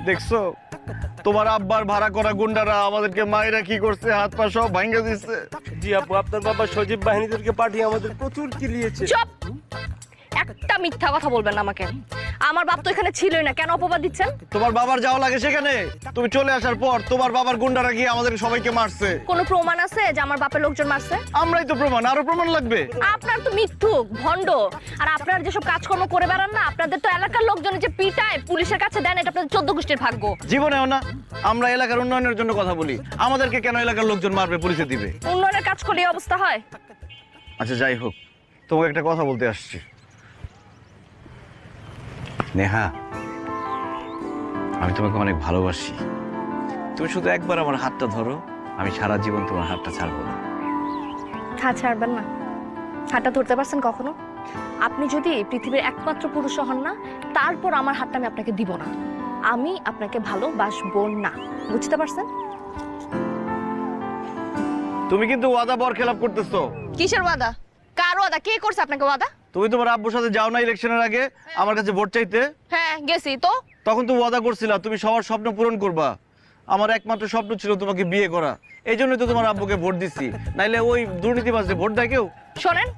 দেখছো তোমার আব্বার ভাড়া করা গুন্ডারা আমাদেরকে মায়েরা কি করছে, হাত পা সব ভাঙা দিচ্ছে। জি আব্বু, আপনার বাবা সজীব বাহিনীদেরকে পাঠিয়ে আমাদের প্রচুর কিলিয়েছে। চুপ! একটা মিথ্যা কথা বলবেন না আমাকে। আমার বাপ তো এখানে ছিলই না, কেন অপবাদ দিচ্ছেন? তোমার বাবার যাওয়া লাগে সেখানে? তুমি চলে আসার পর তোমার বাবার গুন্ডারা গিয়ে আমাদের সবাইকে মারছে। কোনো প্রমাণ আছে যে আমার বাপের লোকজন মারছে? আমরাই তো প্রমাণ, আরো প্রমাণ লাগবে? আপনার তো মিথ্যুক, ভণ্ড। আর আপনার যেসব কাজকর্ম করে বেড়ান না, আপনাদের তো এলাকার লোকজন যে পিটায় পুলিশের কাছে দেন, এটা আপনাদের 14 গোষ্ঠীর ভাগ্য। জীবনেও না। আমরা এলাকার উন্নয়নের জন্য কথা বলি, আমাদেরকে কেন এলাকার লোকজন মারবে, পুলিশে দিবে? উন্নয়নের কাজ করলে এই অবস্থা হয়? আচ্ছা যাই হোক, তোমাকে একটা কথা বলতে আসছি। নেহা, আমি তোমাকে অনেক ভালোবাসি। তুমি শুধু একবার আমার হাতটা ধরো, আমি সারা জীবন তোমার হাতটা ছাড়বো না। হাত ছাড়বেন না? হাতটা ধরতে পারছেন কখনো? আপনি যদি পৃথিবীর একমাত্র পুরুষ হন না, তারপর আমার হাতটা আমি আপনাকে দিব না। আমি আপনাকে ভালোবাসবো না, বুঝতে পারছেন? তুমি কিন্তু ওয়াদা বরখেলাপ করতেছো। কিসের ওয়াদা? কার ওয়াদা? কে করছে আপনাকে ওয়াদা? তুমি তোমার আব্বুর সাথে যাও না ইলেকশনের আগে আমার কাছে ভোট চাইতে? হ্যাঁ গেছি তো। তখন তো ওয়াদা করছিলা তুমি সবার স্বপ্ন পূরণ করবা। আমার একমাত্র স্বপ্ন ছিল তোমাকে বিয়ে করা, এই জন্যই তো তোমার আব্বুকে ভোট দিছি। নাইলে ওই দুর্নীতিবাজে ভোট দেয় কেউ? শোনেন,